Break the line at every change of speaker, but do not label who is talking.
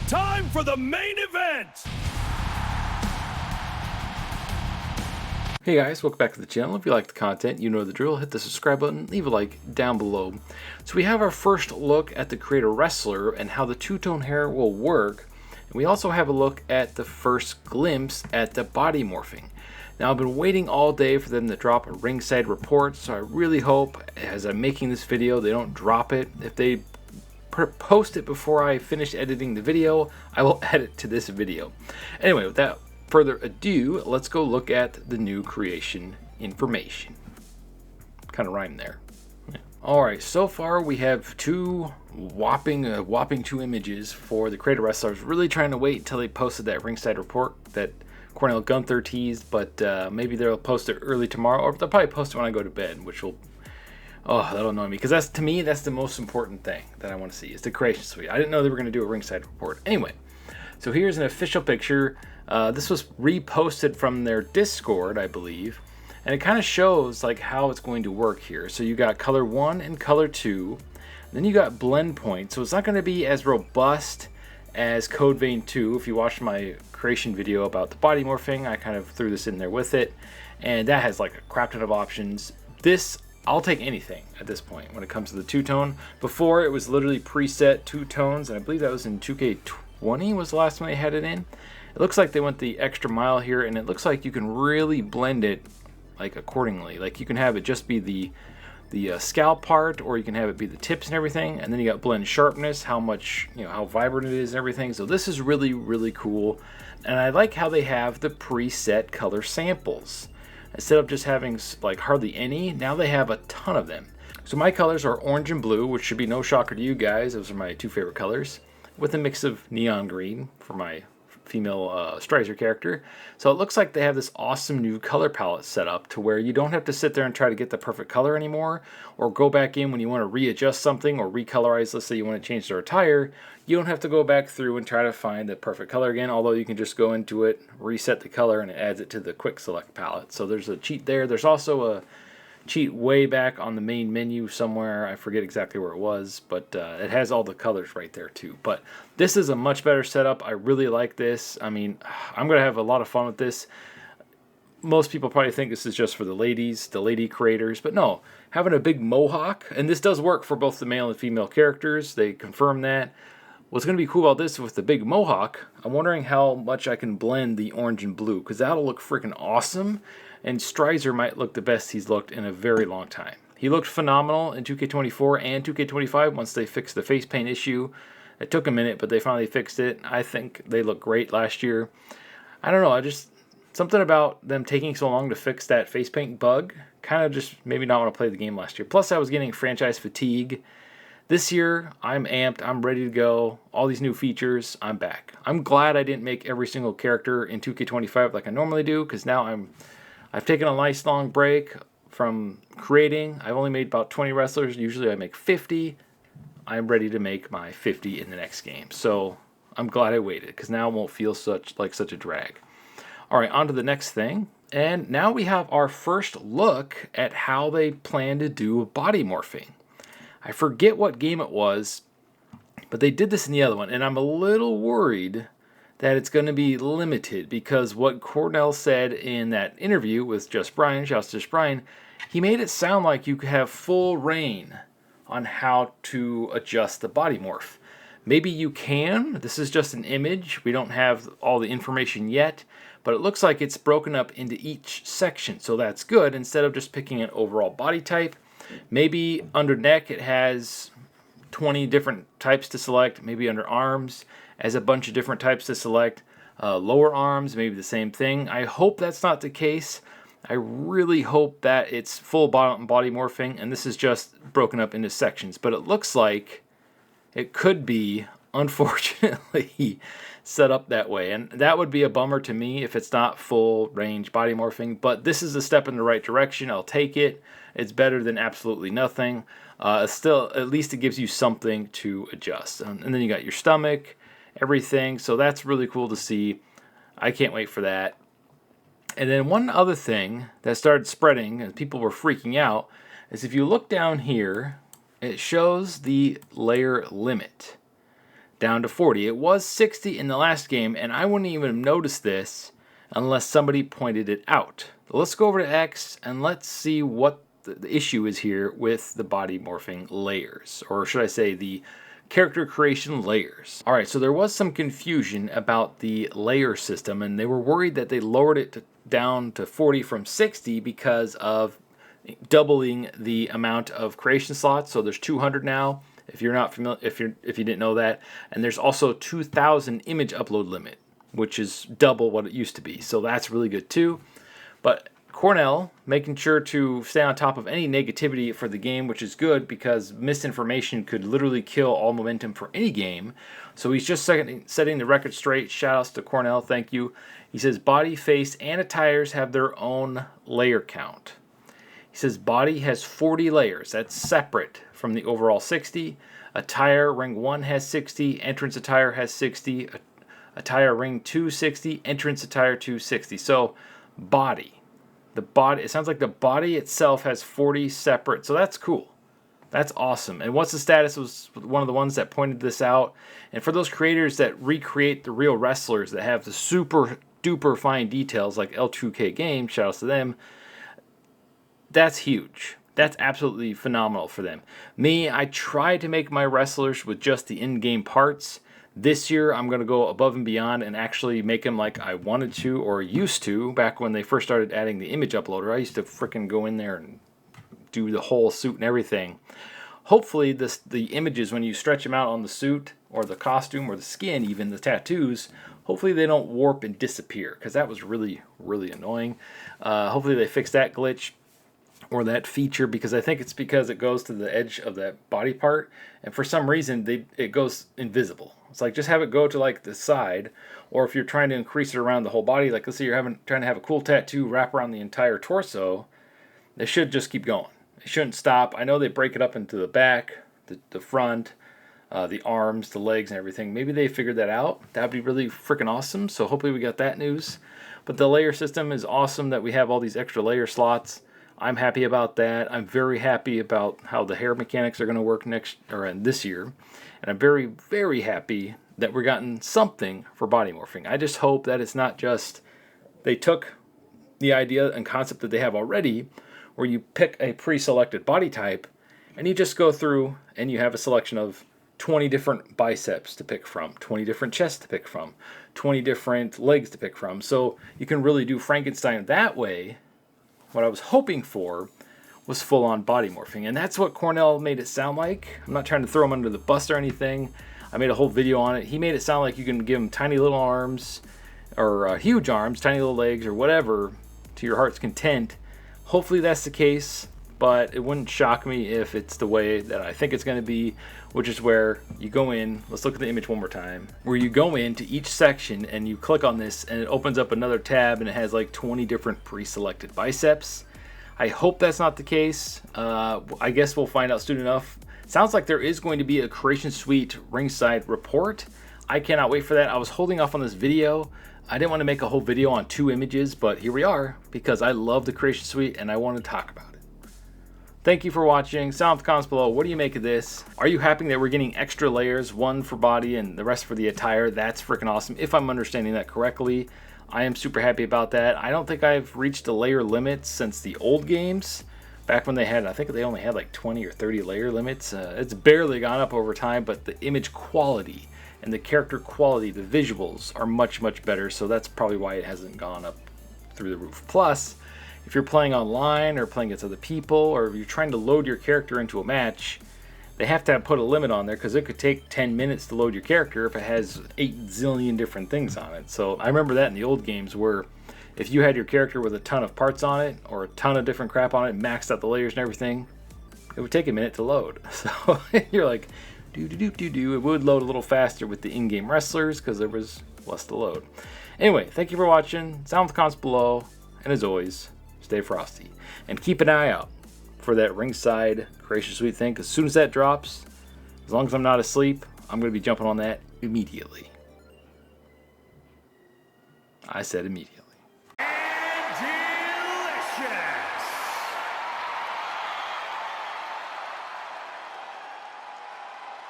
Time for the main event!
Hey guys, welcome back to the channel. If you like the content, you know the drill. Hit the subscribe button, leave a like down below. So we have our first look at the Creator Wrestler and how the two-tone hair will work. And we also have a look at the first glimpse at the body morphing. Now I've been waiting all day for them to drop a ringside report, so I really hope as I'm making this video they don't drop it. If they post it before I finish editing the video, I will add it to this video. Anyway, without further ado, let's go look at the new creation information. Kind of rhymed there. Yeah. Alright, so far we have two whopping two images for the Creator Wrestler. I was really trying to wait until they posted that ringside report that Cornell Gunther teased, but maybe they'll post it early tomorrow, or they'll probably post it when I go to bed, which will, oh, that'll annoy me, because that's, to me, that's the most important thing that I want to see, is the creation suite. I didn't know they were going to do a ringside report. Anyway, so here's an official picture. This was reposted from their Discord, I believe, and it kind of shows like how it's going to work here. So you got color 1 and color 2, then you got blend point, so it's not going to be as robust as Code Vein 2. If you watched my creation video about the body morphing, I kind of threw this in there with it, and that has like a crap ton of options. This, I'll take anything at this point when it comes to the two-tone. Before, it was literally preset two tones, and I believe that was in 2K20 was the last time they had it in. It looks like they went the extra mile here, and it looks like you can really blend it like accordingly. Like you can have it just be the scalp part, or you can have it be the tips and everything, and then you got blend sharpness, how much, you know, how vibrant it is and everything. So this is really, really cool, and I like how they have the preset color samples. Instead of just having like hardly any, now they have a ton of them. So my colors are orange and blue, which should be no shocker to you guys. Those are my two favorite colors, with a mix of neon green for my female Strizer character. So it looks like they have this awesome new color palette set up to where you don't have to sit there and try to get the perfect color anymore, or go back in when you want to readjust something or recolorize. Let's say you want to change their attire, you don't have to go back through and try to find the perfect color again, although you can just go into it, reset the color, and it adds it to the quick select palette. So there's a cheat there. There's also a cheat way back on the main menu somewhere. I forget exactly where it was, but it has all the colors right there too. But this is a much better setup. I really like this. I mean, I'm going to have a lot of fun with this. Most people probably think this is just for the ladies, the lady creators, but no, having a big mohawk, and this does work for both the male and female characters. They confirm that. What's going to be cool about this with the big mohawk, I'm wondering how much I can blend the orange and blue, because that'll look freaking awesome. And Strizer might look the best he's looked in a very long time. He looked phenomenal in 2K24 and 2K25 once they fixed the face paint issue. It took a minute, but they finally fixed it. I think they looked great last year. I don't know, something about them taking so long to fix that face paint bug kind of just made me not want to play the game last year. Plus, I was getting franchise fatigue. This year, I'm amped, I'm ready to go. All these new features, I'm back. I'm glad I didn't make every single character in 2K25 like I normally do, because now I've taken a nice long break from creating. I've only made about 20 wrestlers. Usually I make 50. I'm ready to make my 50 in the next game. So I'm glad I waited, because now it won't feel such a drag. All right, on to the next thing. And now we have our first look at how they plan to do body morphing. I forget what game it was, but they did this in the other one, and I'm a little worried that it's going to be limited, because what Cornell said in that interview with Just Brian, shouts to Just Brian, he made it sound like you could have full reign on how to adjust the body morph. Maybe you can. This is just an image. We don't have all the information yet, but it looks like it's broken up into each section, so that's good. Instead of just picking an overall body type, maybe under neck it has 20 different types to select. Maybe under arms has a bunch of different types to select. Lower arms, maybe the same thing. I hope that's not the case. I really hope that it's full body morphing, and this is just broken up into sections. But it looks like it could be, unfortunately, set up that way. And that would be a bummer to me if it's not full range body morphing. But this is a step in the right direction. I'll take it. It's better than absolutely nothing. Still, at least it gives you something to adjust. And then you got your stomach, everything. So that's really cool to see. I can't wait for that. And then one other thing that started spreading and people were freaking out is if you look down here, it shows the layer limit. down to 40. It was 60 in the last game, and I wouldn't even have noticed this unless somebody pointed it out. So let's go over to X and let's see what the issue is here with the body morphing layers, or should I say the character creation layers. Alright, so there was some confusion about the layer system, and they were worried that they lowered it down to 40 from 60 because of doubling the amount of creation slots. So there's 200 now, if you're not familiar, if you didn't know that, and there's also 2,000 image upload limit, which is double what it used to be. So that's really good too. But Cornell making sure to stay on top of any negativity for the game, which is good because misinformation could literally kill all momentum for any game. So he's just setting the record straight. Shoutouts to Cornell, thank you. He says body, face, and attires have their own layer count. He says body has 40 layers. That's separate from the overall 60. Attire ring 1 has 60. Entrance attire has 60. Attire ring 2 60. Entrance attire 2 60. So body. The body, it sounds like the body itself has 40 separate, so that's cool. That's awesome. And What's the Status was one of the ones that pointed this out. And for those creators that recreate the real wrestlers that have the super duper fine details like L2K Games, shout outs to them, that's huge. That's absolutely phenomenal for them. Me, I try to make my wrestlers with just the in-game parts. This year, I'm going to go above and beyond and actually make them like I wanted to or used to back when they first started adding the image uploader. I used to freaking go in there and do the whole suit and everything. Hopefully, the images, when you stretch them out on the suit or the costume or the skin, even the tattoos, hopefully they don't warp and disappear because that was really, really annoying. Hopefully they fix that glitch or that feature, because I think it's because it goes to the edge of that body part, and for some reason it goes invisible. It's like just have it go to like the side, or if you're trying to increase it around the whole body, like let's say you're trying to have a cool tattoo wrap around the entire torso, they should just keep going. They shouldn't stop. I know they break it up into the back, the front, the arms, the legs, and everything. Maybe they figured that out. That'd be really freaking awesome. So hopefully we got that news. But the layer system is awesome that we have all these extra layer slots. I'm happy about that. I'm very happy about how the hair mechanics are going to work this year. And I'm very, very happy that we're gotten something for body morphing. I just hope that it's not just they took the idea and concept that they have already, where you pick a pre-selected body type and you just go through and you have a selection of 20 different biceps to pick from, 20 different chests to pick from, 20 different legs to pick from. So you can really do Frankenstein that way. What I was hoping for was full-on body morphing, and that's what Cornell made it sound like. I'm not trying to throw him under the bus or anything. I made a whole video on it. He made it sound like you can give him tiny little arms, or huge arms, tiny little legs, or whatever, to your heart's content. Hopefully that's the case, but it wouldn't shock me if it's the way that I think it's going to be, which is where you go in, let's look at the image one more time, where you go into each section and you click on this and it opens up another tab and it has like 20 different pre-selected biceps. I hope that's not the case. I guess we'll find out soon enough. Sounds like there is going to be a Creation Suite ringside report. I cannot wait for that. I was holding off on this video. I didn't want to make a whole video on 2 images, but here we are because I love the Creation Suite and I want to talk about it. Thank you for watching. Sound off the comments below. What do you make of this? Are you happy that we're getting extra layers, one for body and the rest for the attire? That's freaking awesome. If I'm understanding that correctly, I am super happy about that. I don't think I've reached the layer limits since the old games. Back when they had, I think they only had like 20 or 30 layer limits. It's barely gone up over time, but the image quality and the character quality, the visuals are much, much better. So that's probably why it hasn't gone up through the roof. Plus, if you're playing online or playing against other people, or if you're trying to load your character into a match, they have to put a limit on there because it could take 10 minutes to load your character if it has 8 zillion different things on it. So I remember that in the old games where if you had your character with a ton of parts on it or a ton of different crap on it, maxed out the layers and everything, it would take a minute to load. So you're like, do. It would load a little faster with the in-game wrestlers because there was less to load. Anyway, thank you for watching. Sound in the comments below. And as always, stay frosty. And keep an eye out for that ringside Creation Suite thing. As soon as that drops, as long as I'm not asleep, I'm going to be jumping on that immediately. I said immediately.